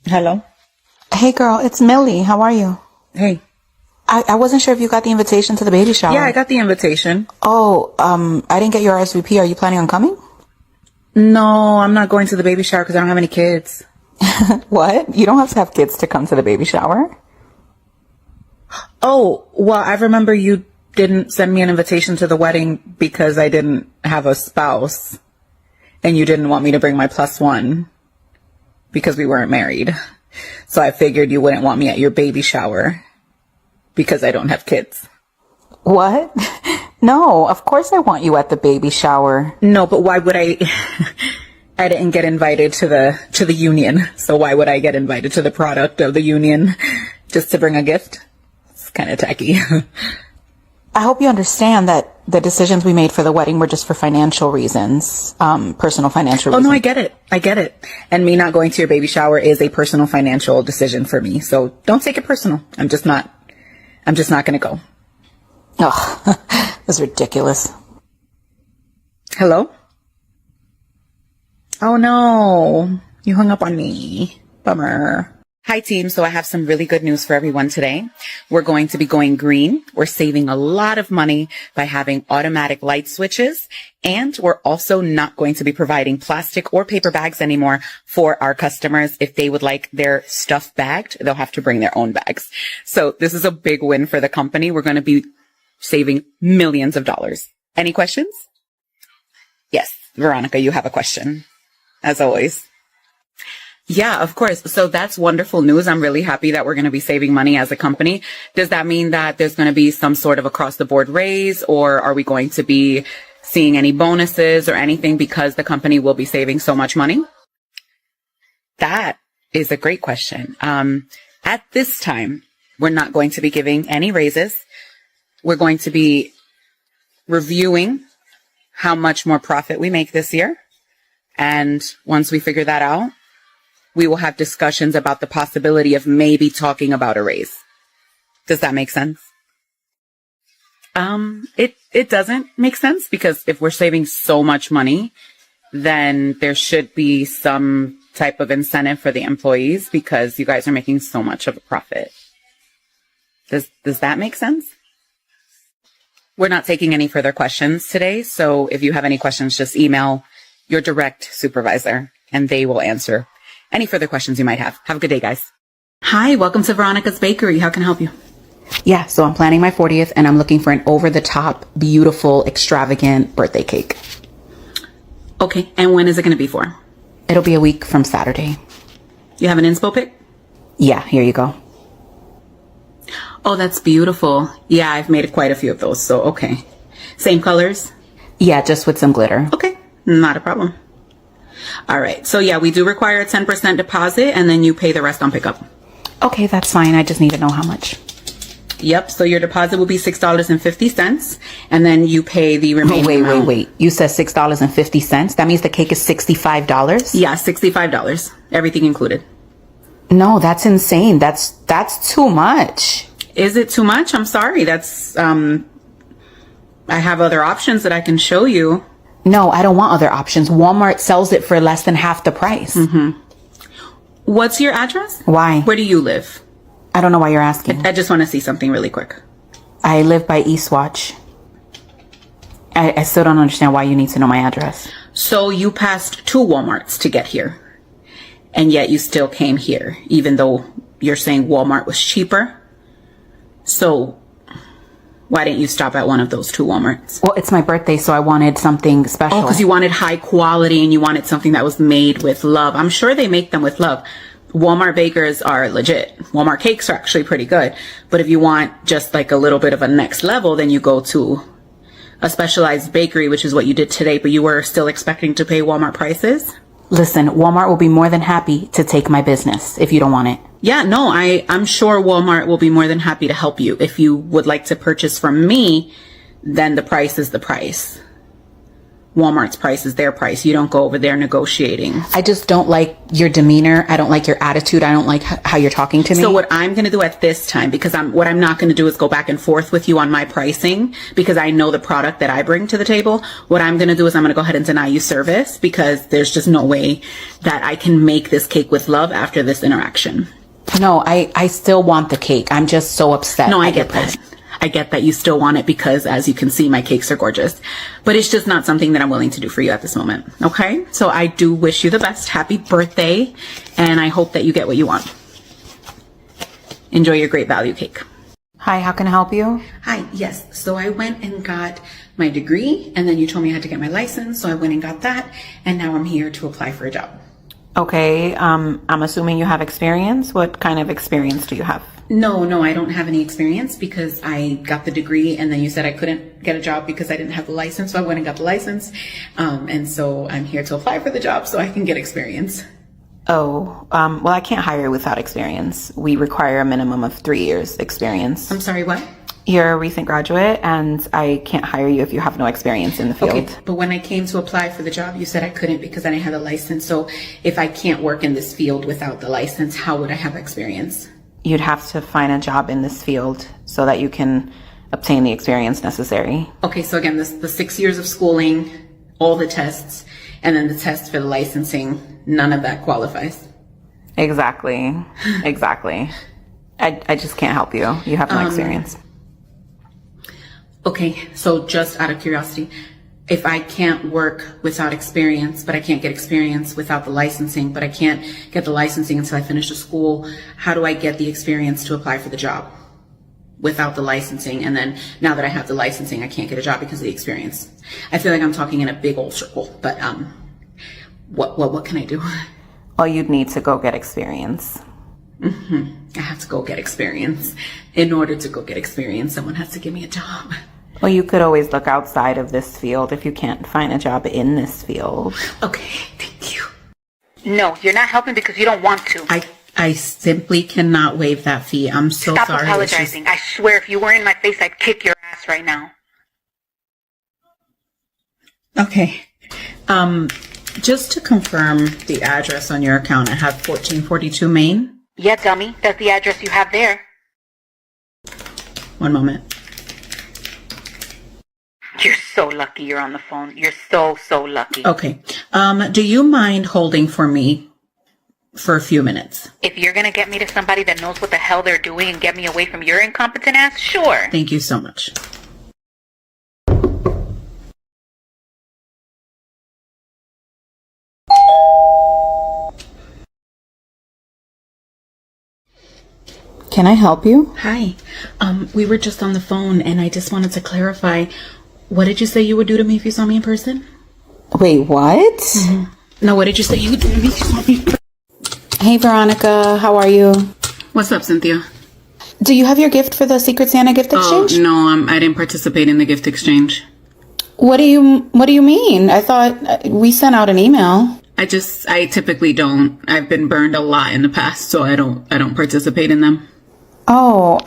Hello? Hey girl, it's Millie. How are you? Hey. I wasn't sure if you got the invitation to the baby shower. Yeah, I got the invitation. Oh, I didn't get your RSVP. Are you planning on coming? No, I'm not going to the baby shower because I don't have any kids. What? You don't have to have kids to come to the baby shower. Oh, well, I remember you didn't send me an invitation to the wedding because I didn't have a spouse. And you didn't want me to bring my +1 because we weren't married. So I figured you wouldn't want me at your baby shower because I don't have kids. What? No, of course I want you at the baby shower. No, but why would I? I didn't get invited to the union. So why would I get invited to the product of the union just to bring a gift? It's kind of tacky. I hope you understand that the decisions we made for the wedding were just for financial reasons, personal financial reasons. Oh, no, I get it. I get it. And me not going to your baby shower is a personal financial decision for me. So don't take it personal. I'm just not going to go. Oh, that's ridiculous. Hello? Oh, no. You hung up on me. Bummer. Hi, team. So I have some really good news for everyone today. We're going to be going green. We're saving a lot of money by having automatic light switches. And we're also not going to be providing plastic or paper bags anymore for our customers. If they would like their stuff bagged, they'll have to bring their own bags. So this is a big win for the company. We're going to be saving millions of dollars. Any questions? Yes, Veronica, you have a question, as always. Yeah, of course. So that's wonderful news. I'm really happy that we're going to be saving money as a company. Does that mean that there's going to be some sort of across the board raise, or are we going to be seeing any bonuses or anything because the company will be saving so much money? That is a great question. At this time, we're not going to be giving any raises. We're going to be reviewing how much more profit we make this year. And once we figure that out, we will have discussions about the possibility of maybe talking about a raise. Does that make sense? It doesn't make sense because if we're saving so much money, then there should be some type of incentive for the employees because you guys are making so much of a profit. Does that make sense? We're not taking any further questions today. So if you have any questions, just email your direct supervisor and they will answer any further questions you might have. Have a good day, guys. Hi, welcome to Veronica's Bakery. How can I help you? Yeah, so I'm planning my 40th and I'm looking for an over-the-top, beautiful, extravagant birthday cake. Okay, and when is it going to be for? It'll be a week from Saturday. You have an inspo pic? Yeah, here you go. Oh, that's beautiful. Yeah, I've made quite a few of those, so okay. Same colors? Yeah, just with some glitter. Okay, not a problem. All right. So yeah, we do require a 10% deposit and then you pay the rest on pickup. Okay, that's fine. I just need to know how much. Yep. So your deposit will be $6.50 and then you pay the remaining amount. Wait. You said $6.50? That means the cake is $65? Yeah, $65. Everything included. No, that's insane. That's too much. Is it too much? I'm sorry. That's, I have other options that I can show you. No, I don't want other options. Walmart sells it for less than half the price. Mm-hmm. What's your address? Why? Where do you live? I don't know why you're asking. I just want to see something really quick. I live by Eastwatch. I still don't understand why you need to know my address. So you passed 2 Walmarts to get here. And yet you still came here, even though you're saying Walmart was cheaper. So why didn't you stop at one of those 2 Walmarts? Well, it's my birthday, so I wanted something special. Oh, because you wanted high quality and you wanted something that was made with love. I'm sure they make them with love. Walmart bakers are legit. Walmart cakes are actually pretty good. But if you want just like a little bit of a next level, then you go to a specialized bakery, which is what you did today, but you were still expecting to pay Walmart prices? Listen, Walmart will be more than happy to take my business if you don't want it. Yeah, no, I'm sure Walmart will be more than happy to help you. If you would like to purchase from me, then the price is the price. Walmart's price is their price. You don't go over there negotiating. I just don't like your demeanor. I don't like your attitude. I don't like how you're talking to me. So what I'm going to do at this time, because what I'm not going to do is go back and forth with you on my pricing, because I know the product that I bring to the table. What I'm going to do is I'm going to go ahead and deny you service, because there's just no way that I can make this cake with love after this interaction. No, I still want the cake. I'm just so upset. No, I get that. I get that you still want it, because as you can see, my cakes are gorgeous, but it's just not something that I'm willing to do for you at this moment. Okay. So I do wish you the best. Happy birthday. And I hope that you get what you want. Enjoy your great value cake. Hi, how can I help you? Hi. Yes. So I went and got my degree, and then you told me I had to get my license. So I went and got that. And now I'm here to apply for a job. Okay. I'm assuming you have experience. What kind of experience do you have? No, I don't have any experience, because I got the degree and then you said I couldn't get a job because I didn't have the license. So I went and got the license. And so I'm here to apply for the job so I can get experience. Oh, well, I can't hire you without experience. We require a minimum of 3 years experience. I'm sorry, what? You're a recent graduate, and I can't hire you if you have no experience in the field. Okay, but when I came to apply for the job, you said I couldn't because I didn't have a license. So if I can't work in this field without the license, how would I have experience? You'd have to find a job in this field so that you can obtain the experience necessary. Okay, so again, the 6 years of schooling, all the tests, and then the test for the licensing, none of that qualifies. Exactly. I just can't help you. You have no experience. Okay, so just out of curiosity, if I can't work without experience, but I can't get experience without the licensing, but I can't get the licensing until I finish the school, how do I get the experience to apply for the job without the licensing? And then now that I have the licensing, I can't get a job because of the experience. I feel like I'm talking in a big old circle, but what can I do? Well, you'd need to go get experience. I have to go get experience. In order to go get experience, someone has to give me a job. Well, you could always look outside of this field if you can't find a job in this field. Okay, thank you. No, you're not helping because you don't want to. I simply cannot waive that fee. I'm so Stop sorry. apologizing. I swear if you were in my face, I'd kick your ass right now. Okay. Just to confirm the address on your account, I have 1442 Main. Yeah, dummy. That's the address you have there. One moment. You're so lucky you're on the phone. You're so lucky. Okay. Do you mind holding for me for a few minutes? If you're going to get me to somebody that knows what the hell they're doing and get me away from your incompetent ass, sure. Thank you so much. Can I help you? Hi. We were just on the phone and I just wanted to clarify. What did you say you would do to me if you saw me in person? Wait, what? No, what did you say you would do to me if you saw me in person? Hey, Veronica, how are you? What's up, Cynthia? Do you have your gift for the Secret Santa gift exchange? Oh, no, I didn't participate in the gift exchange. What do you mean? I thought we sent out an email. I typically don't. I've been burned a lot in the past, so I don't participate in them. Oh,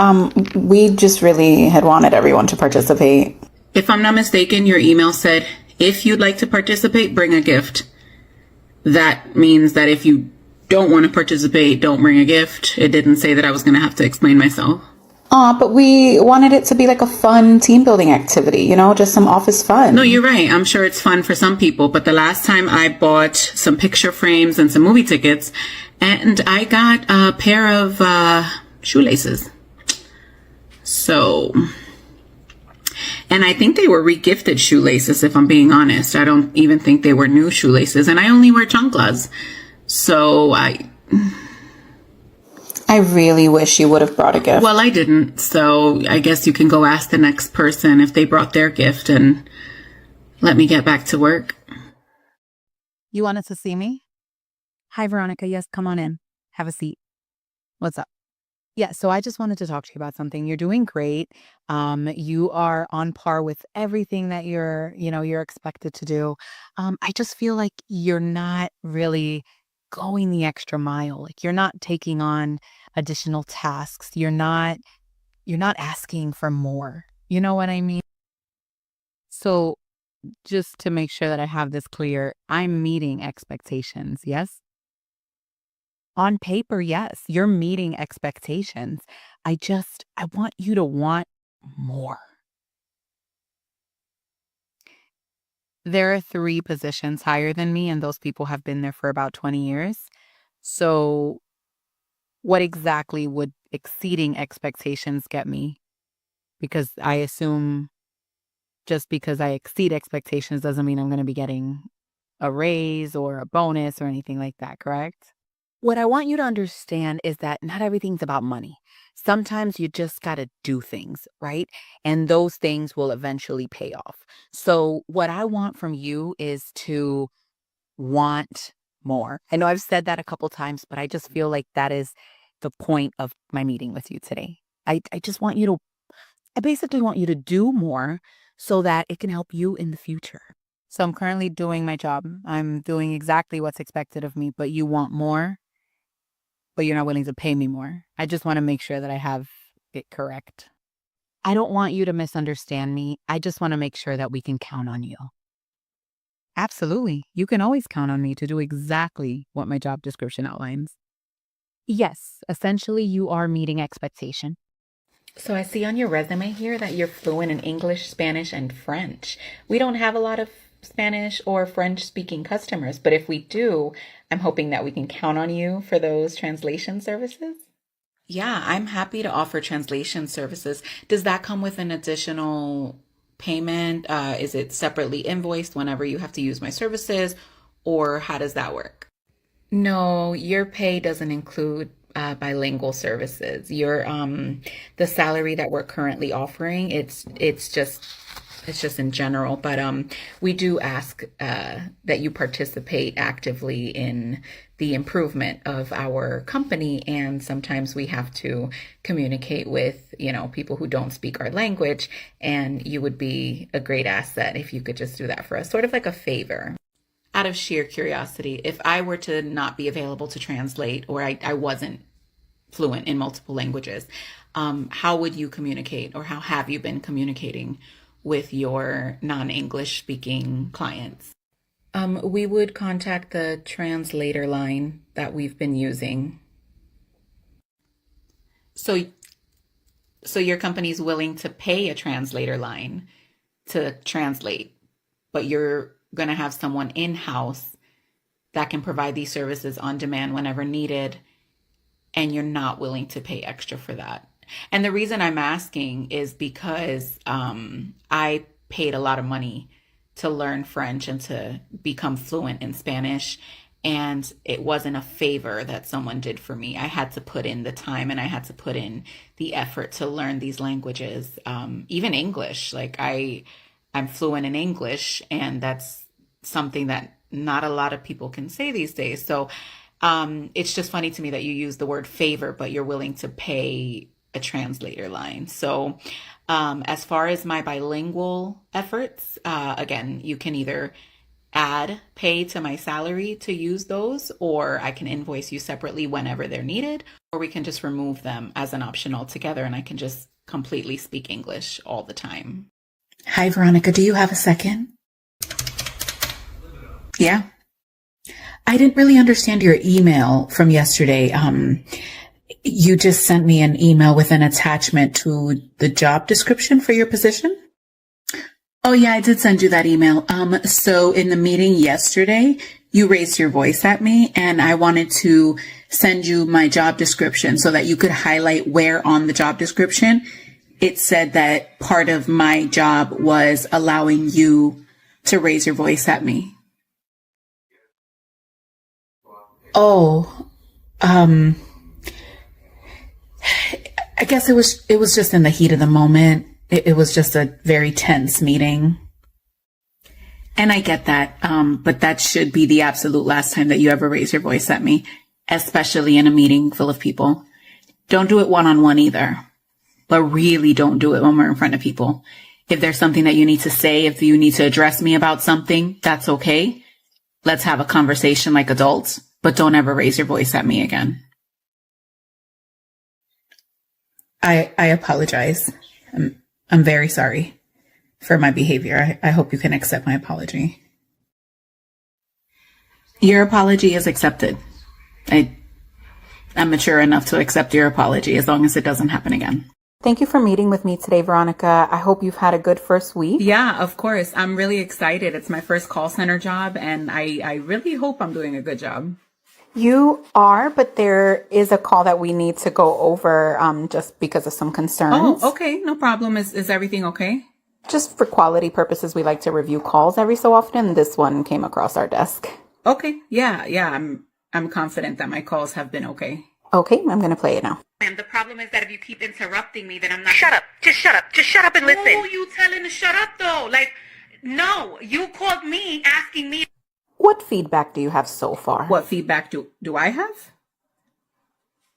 we just really had wanted everyone to participate. If I'm not mistaken, your email said, if you'd like to participate, bring a gift. That means that if you don't want to participate, don't bring a gift. It didn't say that I was going to have to explain myself. But we wanted it to be like a fun team building activity, just some office fun. No, you're right. I'm sure it's fun for some people, but the last time I bought some picture frames and some movie tickets, and I got a pair of shoelaces. So, and I think they were regifted shoelaces, if I'm being honest. I don't even think they were new shoelaces, and I only wear chanclas. So I really wish you would have brought a gift. Well, I didn't. So I guess you can go ask the next person if they brought their gift and let me get back to work. You wanted to see me? Hi, Veronica. Yes, come on in. Have a seat. What's up? Yeah, so I just wanted to talk to you about something. You're doing great. You are on par with everything that you're expected to do. I just feel like you're not really going the extra mile. Like you're not taking on additional tasks. You're not asking for more. You know what I mean? So just to make sure that I have this clear, I'm meeting expectations, yes? On paper, yes, you're meeting expectations. I want you to want more. There are 3 positions higher than me, and those people have been there for about 20 years. So what exactly would exceeding expectations get me? Because I assume just because I exceed expectations doesn't mean I'm going to be getting a raise or a bonus or anything like that, correct? What I want you to understand is that not everything's about money. Sometimes you just got to do things, right? And those things will eventually pay off. So, what I want from you is to want more. I know I've said that a couple times, but I just feel like that is the point of my meeting with you today. I just want you to, I basically want you to do more so that it can help you in the future. So I'm currently doing my job. I'm doing exactly what's expected of me, but you want more, but you're not willing to pay me more. I just want to make sure that I have it correct. I don't want you to misunderstand me. I just want to make sure that we can count on you. Absolutely. You can always count on me to do exactly what my job description outlines. Yes, essentially you are meeting expectation. So I see on your resume here that you're fluent in English, Spanish, and French. We don't have a lot of Spanish or French speaking customers, but if we do, I'm hoping that we can count on you for those translation services. Yeah, I'm happy to offer translation services. Does that come with an additional payment? Is it separately invoiced whenever you have to use my services, or how does that work? No, your pay doesn't include bilingual services. Your the salary that we're currently offering, it's just in general, but we do ask that you participate actively in the improvement of our company, and sometimes we have to communicate with, people who don't speak our language, and you would be a great asset if you could just do that for us, sort of like a favor. Out of sheer curiosity, if I were to not be available to translate, or I wasn't fluent in multiple languages, how would you communicate, or how have you been communicating with your non-English speaking clients? We would contact the translator line that we've been using. So your company's willing to pay a translator line to translate, but you're going to have someone in-house that can provide these services on demand whenever needed, and you're not willing to pay extra for that. And the reason I'm asking is because I paid a lot of money to learn French and to become fluent in Spanish, and it wasn't a favor that someone did for me. I had to put in the time, and I had to put in the effort to learn these languages, even English. Like I'm fluent in English, and that's something that not a lot of people can say these days. So it's just funny to me that you use the word favor, but you're willing to pay a translator line. So as far as my bilingual efforts, again, you can either add pay to my salary to use those, or I can invoice you separately whenever they're needed, or we can just remove them as an option altogether, and I can just completely speak English all the time. Hi, Veronica. Do you have a second? Yeah. I didn't really understand your email from yesterday. You just sent me an email with an attachment to the job description for your position. Oh yeah, I did send you that email. So in the meeting yesterday, you raised your voice at me, and I wanted to send you my job description so that you could highlight where on the job description it said that part of my job was allowing you to raise your voice at me. Oh, I guess it was just in the heat of the moment. It was just a very tense meeting. And I get that. But that should be the absolute last time that you ever raise your voice at me, especially in a meeting full of people. Don't do it one-on-one either, but really don't do it when we're in front of people. If there's something that you need to say, if you need to address me about something, that's okay. Let's have a conversation like adults, but don't ever raise your voice at me again. I apologize. I'm very sorry. for my behavior. I hope you can accept my apology. Your apology is accepted. I'm mature enough to accept your apology as long as it doesn't happen again. Thank you for meeting with me today, Veronica. I hope you've had a good first week. Yeah, of course. I'm really excited. It's my first call center job, and I really hope I'm doing a good job. You are, but there is a call that we need to go over just because of some concerns. Oh, okay. No problem. Is everything okay? Just for quality purposes, we like to review calls every so often. This one came across our desk. Okay. Yeah. I'm confident that my calls have been okay. Okay, I'm going to play it now. And the problem is that if you keep interrupting me, then I'm not. Shut up. Just shut up. Just shut up and listen. Who you telling to shut up, though? Like, no. You called me asking me. What feedback do you have so far? What feedback do I have?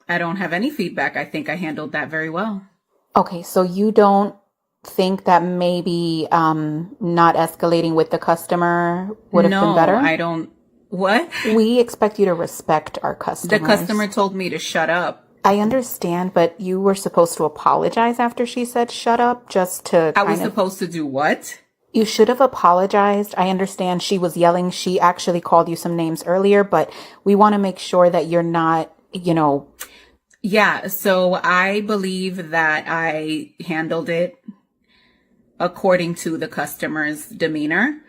I don't have any feedback. I think I handled that very well. Okay, so you don't think that maybe not escalating with the customer would have been better? No, I don't. What? We expect you to respect our customers. The customer told me to shut up. I understand, but you were supposed to apologize after she said shut up, just to I was supposed to do what? You should have apologized. I understand she was yelling. She actually called you some names earlier, but we want to make sure that you're not, Yeah, so I believe that I handled it according to the customer's demeanor.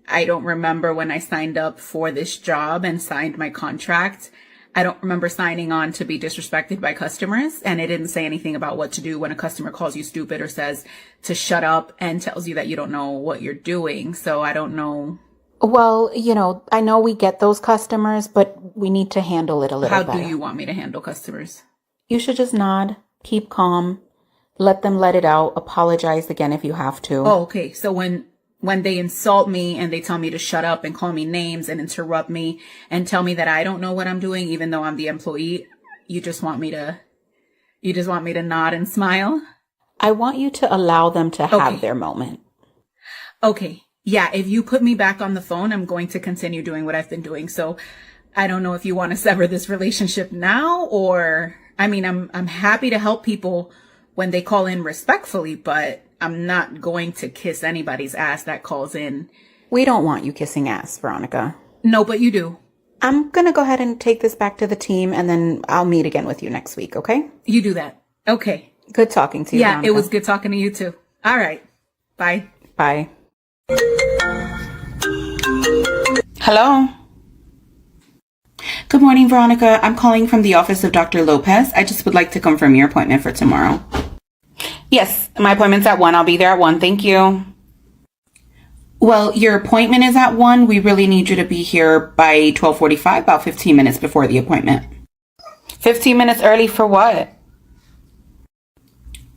I don't remember when I signed up for this job and signed my contract. I don't remember signing on to be disrespected by customers, and it didn't say anything about what to do when a customer calls you stupid or says to shut up and tells you that you don't know what you're doing. So I don't know. Well, I know we get those customers, but we need to handle it a little better. How do you want me to handle customers? You should just nod, keep calm, let them let it out, apologize again if you have to. Oh, okay. So when they insult me and they tell me to shut up and call me names and interrupt me and tell me that I don't know what I'm doing, even though I'm the employee, you just want me to nod and smile? I want you to allow them to have their moment. Okay. Yeah. If you put me back on the phone, I'm going to continue doing what I've been doing. So I don't know if you want to sever this relationship now, or, I'm happy to help people when they call in respectfully, but I'm not going to kiss anybody's ass that calls in. We don't want you kissing ass, Veronica. No, but you do. I'm going to go ahead and take this back to the team, and then I'll meet again with you next week, okay? You do that. Okay. Good talking to you, Yeah, Veronica. It was good talking to you too. All right. Bye. Bye. Hello. Good morning, Veronica. I'm calling from the office of Dr. Lopez. I just would like to confirm your appointment for tomorrow. Yes, my appointment's at 1. I'll be there at 1. Thank you. Well, your appointment is at 1. We really need you to be here by 12:45, about 15 minutes before the appointment. 15 minutes early for what?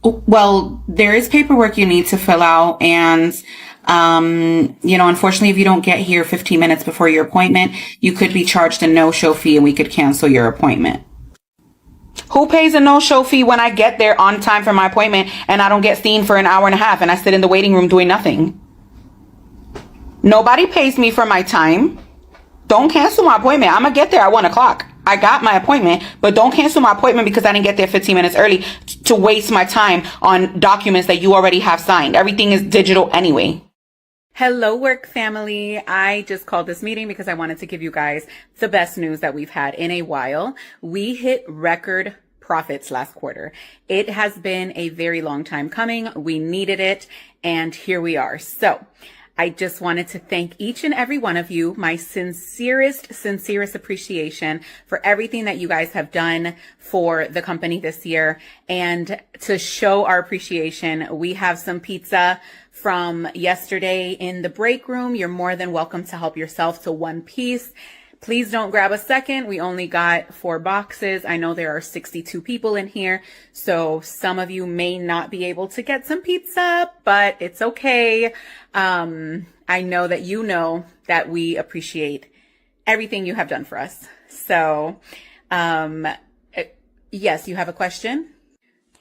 Well, there is paperwork you need to fill out, and unfortunately, if you don't get here 15 minutes before your appointment, you could be charged a no-show fee and we could cancel your appointment. Who pays a no-show fee when I get there on time for my appointment and I don't get seen for an hour and a half and I sit in the waiting room doing nothing? Nobody pays me for my time. Don't cancel my appointment. I'm going to get there at 1 o'clock. I got my appointment, but don't cancel my appointment because I didn't get there 15 minutes early to waste my time on documents that you already have signed. Everything is digital anyway. Hello, work family. I just called this meeting because I wanted to give you guys the best news that we've had in a while. We hit record profits last quarter. It has been a very long time coming. We needed it, and here we are. So I just wanted to thank each and every one of you, my sincerest appreciation for everything that you guys have done for the company this year. And to show our appreciation, we have some pizza from yesterday in the break room. You're more than welcome to help yourself to one piece. Please don't grab a second. We only got 4 boxes. I know there are 62 people in here, so some of you may not be able to get some pizza, but it's okay. I know that we appreciate everything you have done for us. So, yes, you have a question?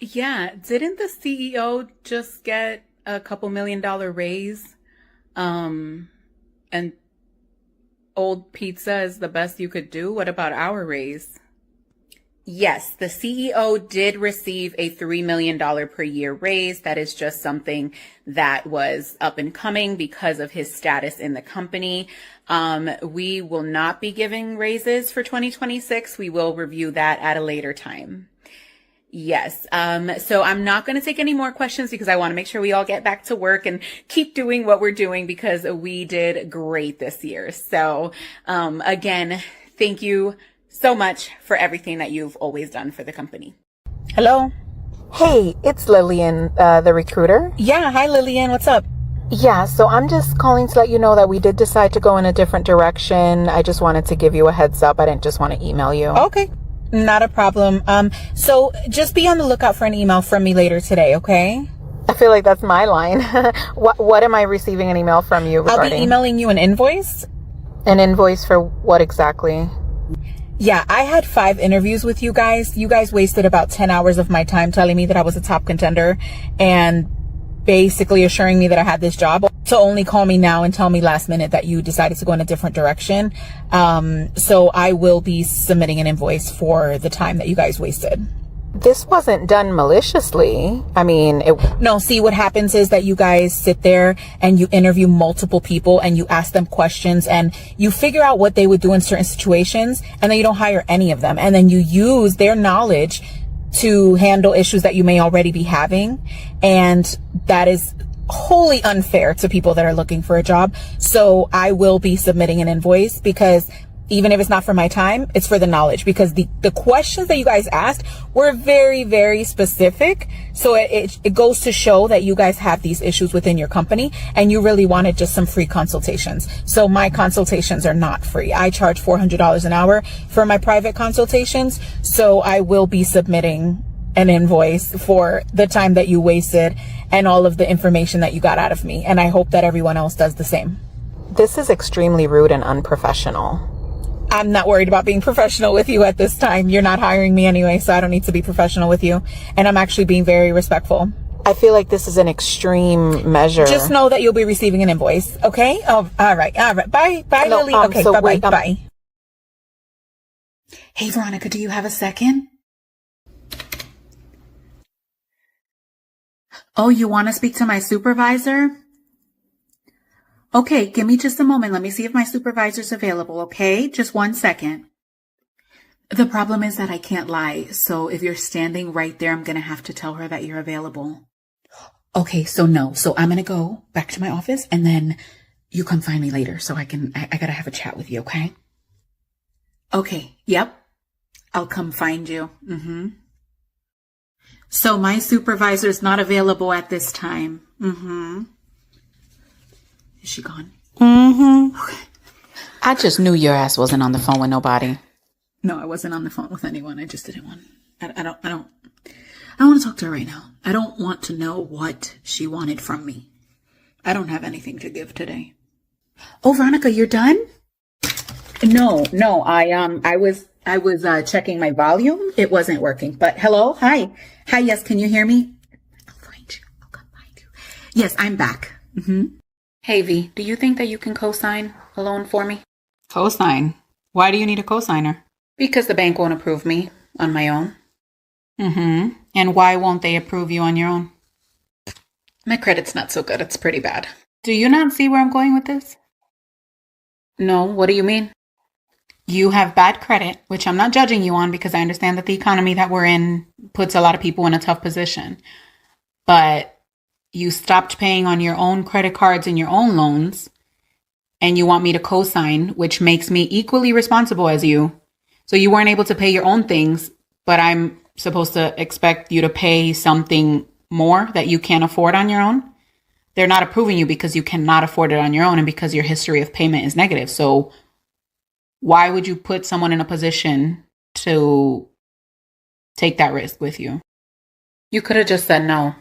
Yeah, didn't the CEO just get a couple $1 million raise? And old pizza is the best you could do? What about our raise? Yes, the CEO did receive a $3 million per year raise. That is just something that was up and coming because of his status in the company. We will not be giving raises for 2026. We will review that at a later time. Yes. So I'm not going to take any more questions because I want to make sure we all get back to work and keep doing what we're doing because we did great this year. So, again, thank you so much for everything that you've always done for the company. Hello. Hey, it's Lillian, the recruiter. Yeah. Hi, Lillian. What's up? Yeah, so I'm just calling to let you know that we did decide to go in a different direction. I just wanted to give you a heads up. I didn't just want to email you. Okay. Not a problem. So just be on the lookout for an email from me later today, okay? I feel like that's my line. What am I receiving an email from you regarding? I'll be emailing you an invoice. An invoice for what exactly? Yeah, I had 5 interviews with you guys. You guys wasted about 10 hours of my time telling me that I was a top contender and basically assuring me that I had this job to only call me now and tell me last minute that you decided to go in a different direction. So I will be submitting an invoice for the time that you guys wasted. This wasn't done maliciously. I mean, No, see, what happens is that you guys sit there and you interview multiple people and you ask them questions and you figure out what they would do in certain situations, and then you don't hire any of them. And then you use their knowledge to handle issues that you may already be having. And that is wholly unfair to people that are looking for a job. So I will be submitting an invoice because even if it's not for my time, it's for the knowledge, because the questions that you guys asked were very, very specific. So it goes to show that you guys have these issues within your company and you really wanted just some free consultations. So my consultations are not free. I charge $400 an hour for my private consultations. So I will be submitting an invoice for the time that you wasted and all of the information that you got out of me. And I hope that everyone else does the same. this is extremely rude and unprofessional. I'm not worried about being professional with you at this time. You're not hiring me anyway, so I don't need to be professional with you. And I'm actually being very respectful. I feel like this is an extreme measure. Just know that you'll be receiving an invoice, okay? Oh, all right. Bye, Lily. Okay, so bye-bye. wait, Bye. Hey, Veronica, do you have a second? Oh, you want to speak to my supervisor? Okay, give me just a moment. Let me see if my supervisor's available, okay? Just 1 second. The problem is that I can't lie, so if you're standing right there, I'm going to have to tell her that you're available. Okay, so no. So I'm going to go back to my office, and then you come find me later so I got to have a chat with you, okay? Okay, yep. I'll come find you. So my supervisor's not available at this time. Is she gone? I just knew your ass wasn't on the phone with nobody. No, I wasn't on the phone with anyone. I just didn't want. I don't want to talk to her right now. I don't want to know what she wanted from me. I don't have anything to give today. Oh, Veronica, you're done? No. I was checking my volume. It wasn't working. But hello, hi. Yes, can you hear me? I'll find you. I'll come find you. Yes, I'm back. Hey, V, do you think that you can co-sign a loan for me? Cosign? Why do you need a cosigner? Because the bank won't approve me on my own. And why won't they approve you on your own? My credit's not so good. It's pretty bad. Do you not see where I'm going with this? No, what do you mean? You have bad credit, which I'm not judging you on because I understand that the economy that we're in puts a lot of people in a tough position. But you stopped paying on your own credit cards and your own loans, and you want me to co-sign, which makes me equally responsible as you. So you weren't able to pay your own things, but I'm supposed to expect you to pay something more that you can't afford on your own. They're not approving you because you cannot afford it on your own and because your history of payment is negative. So why would you put someone in a position to take that risk with you? You could have just said no.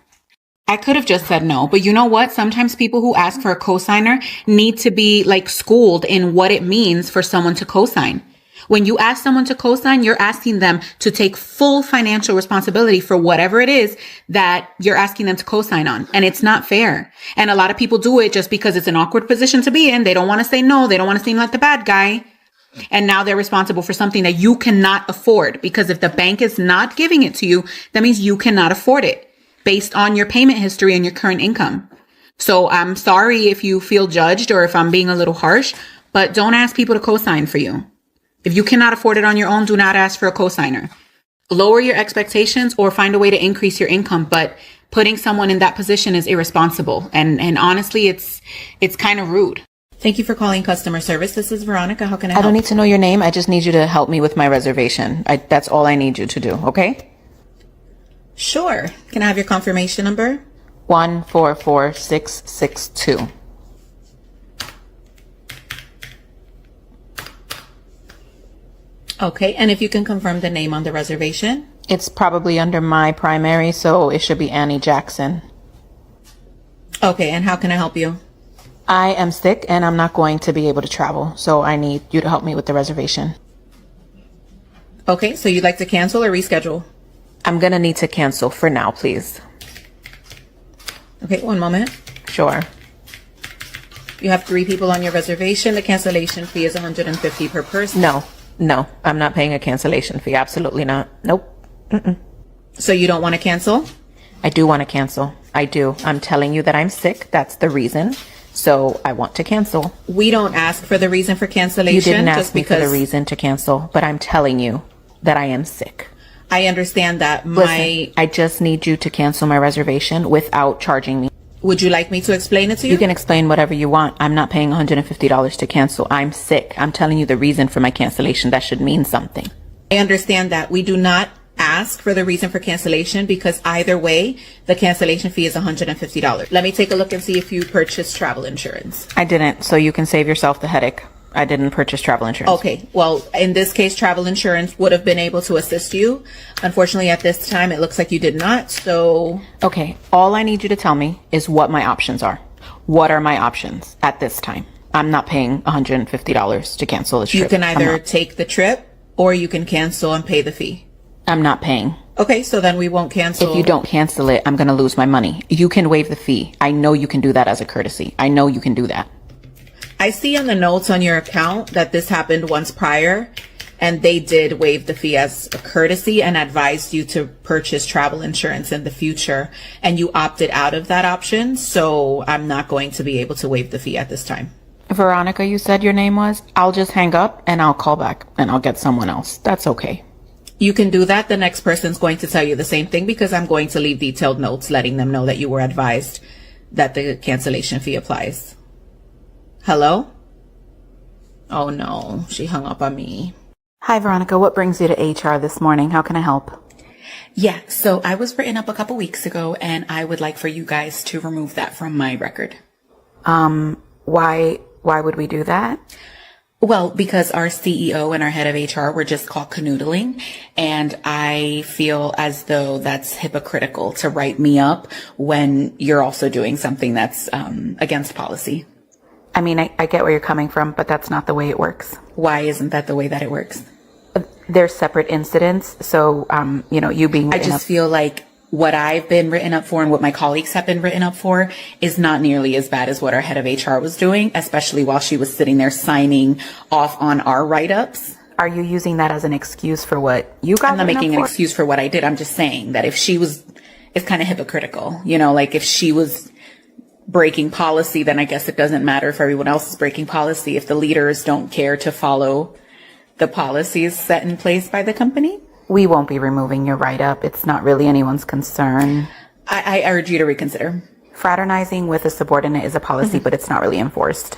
I could have just said no, but you know what? Sometimes people who ask for a cosigner need to be schooled in what it means for someone to cosign. When you ask someone to cosign, you're asking them to take full financial responsibility for whatever it is that you're asking them to cosign on. And it's not fair. And a lot of people do it just because it's an awkward position to be in. They don't want to say no. They don't want to seem like the bad guy. And now they're responsible for something that you cannot afford, because if the bank is not giving it to you, that means you cannot afford it based on your payment history and your current income. So I'm sorry if you feel judged or if I'm being a little harsh, but don't ask people to co-sign for you. If you cannot afford it on your own, do not ask for a co-signer. Lower your expectations or find a way to increase your income, but putting someone in that position is irresponsible. And honestly, it's kind of rude. Thank you for calling customer service. This is Veronica. How can I help? I don't need to know your name. I just need you to help me with my reservation. That's all I need you to do, okay? Sure. Can I have your confirmation number? 144662. Okay. And if you can confirm the name on the reservation? It's probably under my primary, so it should be Annie Jackson. Okay. And how can I help you? I am sick and I'm not going to be able to travel, so I need you to help me with the reservation. Okay. So you'd like to cancel or reschedule? I'm going to need to cancel for now, please. Okay. One moment. Sure. You have 3 people on your reservation. The cancellation fee is $150 per person. No, I'm not paying a cancellation fee. Absolutely not. Nope. So you don't want to cancel? I do want to cancel. I do. I'm telling you that I'm sick. That's the reason. So I want to cancel. We don't ask for the reason for cancellation. You didn't ask just me because for the reason to cancel, but I'm telling you that I am sick. I understand that. Listen, I just need you to cancel my reservation without charging me. Would you like me to explain it to you? You can explain whatever you want. I'm not paying $150 to cancel. I'm sick. I'm telling you the reason for my cancellation. That should mean something. I understand that. We do not ask for the reason for cancellation because either way, the cancellation fee is $150. Let me take a look and see if you purchased travel insurance. I didn't, so you can save yourself the headache. I didn't purchase travel insurance. Okay. Well, in this case, travel insurance would have been able to assist you. Unfortunately, at this time, it looks like you did not. So, okay. All I need you to tell me is what my options are. What are my options at this time? I'm not paying $150 to cancel this trip. you can either take the trip or you can cancel and pay the fee. I'm not paying. Okay. So then we won't cancel. If you don't cancel it, I'm going to lose my money. You can waive the fee. I know you can do that as a courtesy. I know you can do that. I see on the notes on your account that this happened once prior and they did waive the fee as a courtesy and advised you to purchase travel insurance in the future, and you opted out of that option. So I'm not going to be able to waive the fee at this time. Veronica, you said your name was? I'll just hang up and I'll call back and I'll get someone else. That's okay. You can do that. The next person's going to tell you the same thing because I'm going to leave detailed notes letting them know that you were advised that the cancellation fee applies. Hello? Oh no, she hung up on me. Hi, Veronica. What brings you to HR this morning? How can I help? Yeah, so I was written up a couple weeks ago and I would like for you guys to remove that from my record. Why would we do that? Well, because our CEO and our head of HR were just caught canoodling, and I feel as though that's hypocritical to write me up when you're also doing something that's against policy. I mean, I get where you're coming from, but that's not the way it works. Why isn't that the way that it works? They're separate incidents, so, you being I just feel like what I've been written up for and what my colleagues have been written up for is not nearly as bad as what our head of HR was doing, especially while she was sitting there signing off on our write-ups. Are you using that as an excuse for what you got? I'm not making an excuse for what I did. I'm just saying that if she was, it's kind of hypocritical, like if she was breaking policy, then I guess it doesn't matter if everyone else is breaking policy if the leaders don't care to follow the policies set in place by the company. We won't be removing your write-up. It's not really anyone's concern. I urge you to reconsider. Fraternizing with a subordinate is a policy, but it's not really enforced.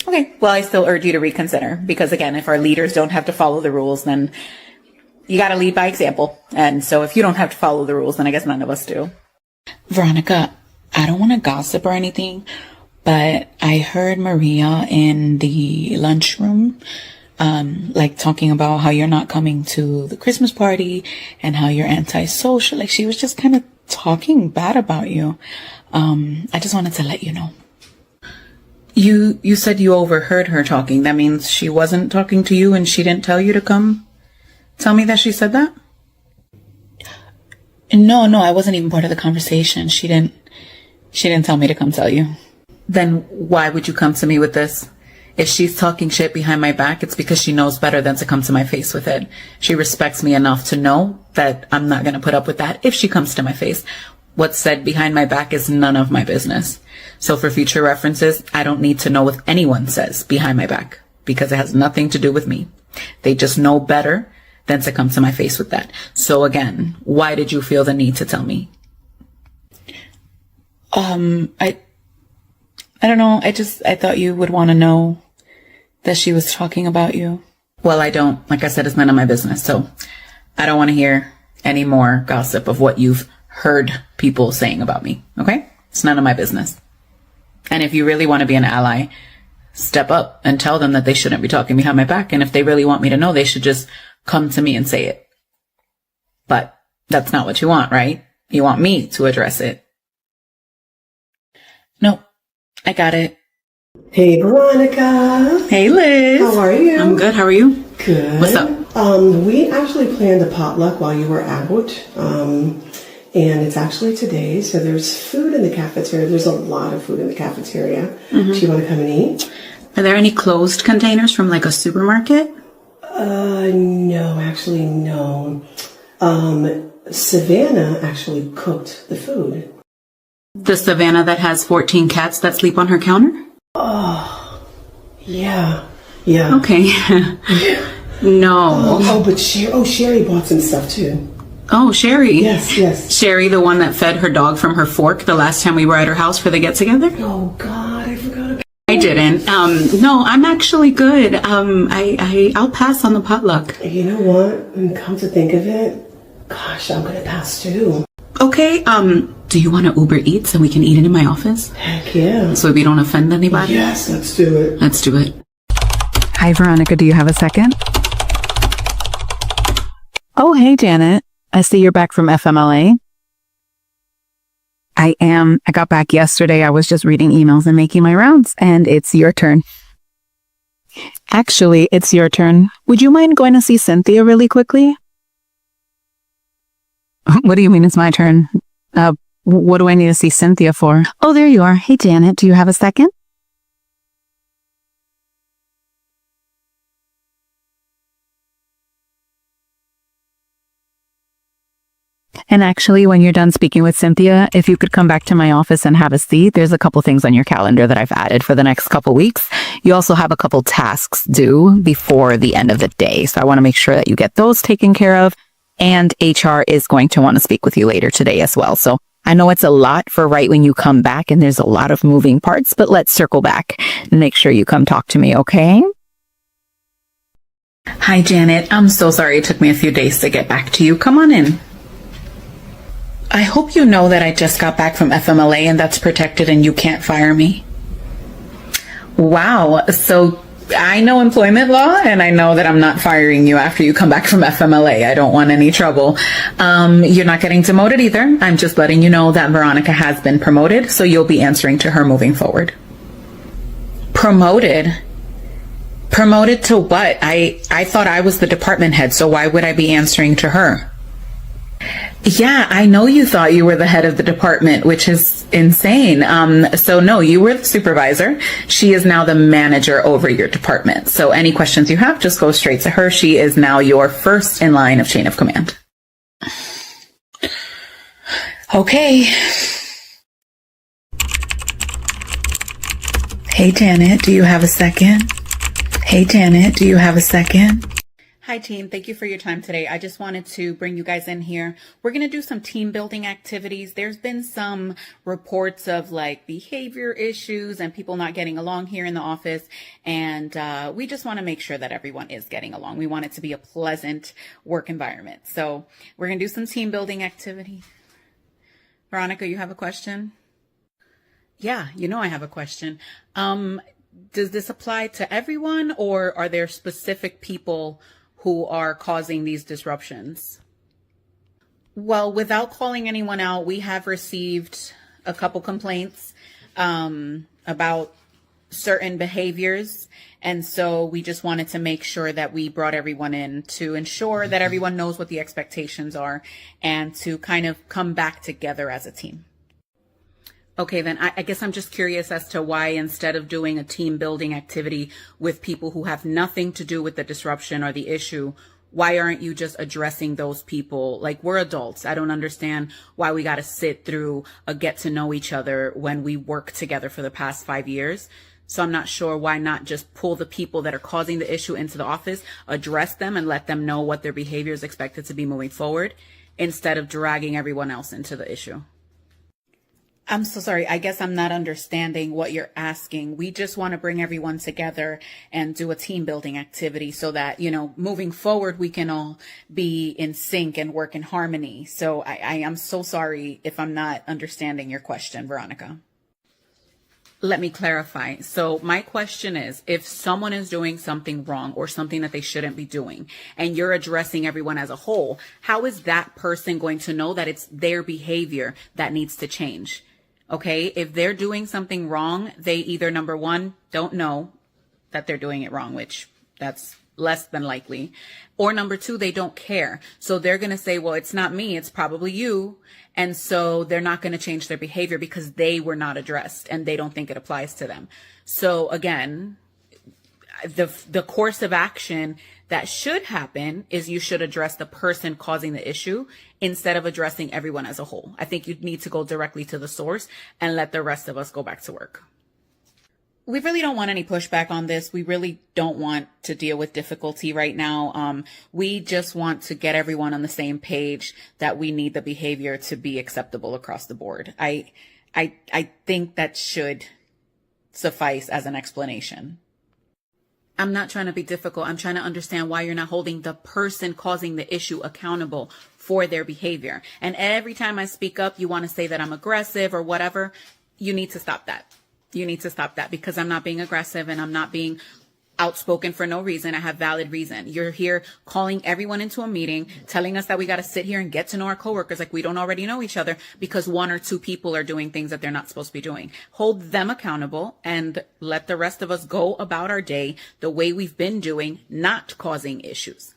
Okay. Well, I still urge you to reconsider because, again, if our leaders don't have to follow the rules, then you got to lead by example. And so if you don't have to follow the rules, then I guess none of us do. Veronica, I don't want to gossip or anything, but I heard Maria in the lunchroom, talking about how you're not coming to the Christmas party and how you're antisocial. Like she was just kind of talking bad about you. I just wanted to let you know. You said you overheard her talking. That means she wasn't talking to you and she didn't tell you to come tell me that she said that? No, I wasn't even part of the conversation. She didn't tell me to come tell you. Then why would you come to me with this? If she's talking shit behind my back, it's because she knows better than to come to my face with it. She respects me enough to know that I'm not going to put up with that if she comes to my face. What's said behind my back is none of my business. So for future references, I don't need to know what anyone says behind my back because it has nothing to do with me. They just know better than to come to my face with that. So again, why did you feel the need to tell me? I don't know. I thought you would want to know that she was talking about you. Well, I don't. Like I said, it's none of my business. So I don't want to hear any more gossip of what you've heard people saying about me. Okay? It's none of my business. And if you really want to be an ally, step up and tell them that they shouldn't be talking behind my back. And if they really want me to know, they should just come to me and say it. But that's not what you want, right? You want me to address it. No, I got it. Hey, Veronica. Hey, Liz. How are you? I'm good. How are you? Good. What's up? We actually planned a potluck while you were out. And it's actually today. So there's food in the cafeteria. There's a lot of food in the cafeteria. Mm-hmm. Do you want to come and eat? Are there any closed containers from like a supermarket? No, actually, no. Savannah actually cooked the food. The Savannah that has 14 cats that sleep on her counter? Oh, yeah. Yeah. Okay. No. But Sherry bought some stuff too. Oh, Sherry. Yes. Sherry, the one that fed her dog from her fork the last time we were at her house for the get-together? Oh, God, I forgot about I didn't. No, I'm actually good. I'll pass on the potluck. You know what? And come to think of it, gosh, I'm going to pass too. Okay, do you want to Uber Eats and we can eat it in my office? Heck yeah. So we don't offend anybody? Yes, let's do it. Let's do it. Hi, Veronica. Do you have a second? Oh, hey, Janet. I see you're back from FMLA. I am. I got back yesterday. I was just reading emails and making my rounds, and it's your turn. Actually, it's your turn. Would you mind going to see Cynthia really quickly? What do you mean it's my turn? What do I need to see Cynthia for? Oh, there you are. Hey, Janet, do you have a second? And actually, when you're done speaking with Cynthia, if you could come back to my office and have a seat, there's a couple things on your calendar that I've added for the next couple weeks. You also have a couple tasks due before the end of the day. So I want to make sure that you get those taken care of. And HR is going to want to speak with you later today as well. So I know it's a lot for right when you come back and there's a lot of moving parts, but let's circle back and make sure you come talk to me, okay? Hi, Janet. I'm so sorry it took me a few days to get back to you. Come on in. I hope you know that I just got back from FMLA and that's protected and you can't fire me. Wow. So I know employment law and I know that I'm not firing you after you come back from FMLA. I don't want any trouble. You're not getting demoted either. I'm just letting you know that Veronica has been promoted, so you'll be answering to her moving forward. Promoted? Promoted to what? I thought I was the department head, so why would I be answering to her? Yeah, I know you thought you were the head of the department, which is insane. So no, you were the supervisor. She is now the manager over your department. So any questions you have, just go straight to her. She is now your first in line of chain of command. Okay. Hey, Janet, do you have a second? Hey, Janet, do you have a second? Hi, team. Thank you for your time today. I just wanted to bring you guys in here. We're going to do some team building activities. There's been some reports of like behavior issues and people not getting along here in the office. And we just want to make sure that everyone is getting along. We want it to be a pleasant work environment. So we're going to do some team building activity. Veronica, you have a question? Yeah, you know I have a question. Does this apply to everyone or are there specific people who are causing these disruptions? Well, without calling anyone out, we have received a couple complaints about certain behaviors. And so we just wanted to make sure that we brought everyone in to ensure that everyone knows what the expectations are and to kind of come back together as a team. Okay, then I guess I'm just curious as to why instead of doing a team building activity with people who have nothing to do with the disruption or the issue, why aren't you just addressing those people? Like, we're adults. I don't understand why we got to sit through a get to know each other when we work together for the past 5 years. So I'm not sure why not just pull the people that are causing the issue into the office, address them and let them know what their behavior is expected to be moving forward instead of dragging everyone else into the issue. I'm so sorry. I guess I'm not understanding what you're asking. We just want to bring everyone together and do a team building activity so that, moving forward, we can all be in sync and work in harmony. So I am so sorry if I'm not understanding your question, Veronica. Let me clarify. So my question is, if someone is doing something wrong or something that they shouldn't be doing, and you're addressing everyone as a whole, how is that person going to know that it's their behavior that needs to change? Okay, if they're doing something wrong, they either, number one, don't know that they're doing it wrong, which that's less than likely, or number two, they don't care. So they're going to say, well, it's not me, it's probably you. And so they're not going to change their behavior because they were not addressed and they don't think it applies to them. So again, the course of action that should happen is you should address the person causing the issue instead of addressing everyone as a whole. I think you need to go directly to the source and let the rest of us go back to work. We really don't want any pushback on this. We really don't want to deal with difficulty right now. We just want to get everyone on the same page that we need the behavior to be acceptable across the board. I think that should suffice as an explanation. I'm not trying to be difficult. I'm trying to understand why you're not holding the person causing the issue accountable for their behavior. And every time I speak up, you want to say that I'm aggressive or whatever. You need to stop that. You need to stop that because I'm not being aggressive and I'm not being outspoken for no reason. I have valid reason. You're here calling everyone into a meeting, telling us that we got to sit here and get to know our coworkers like we don't already know each other because one or two people are doing things that they're not supposed to be doing. Hold them accountable and let the rest of us go about our day the way we've been doing, not causing issues.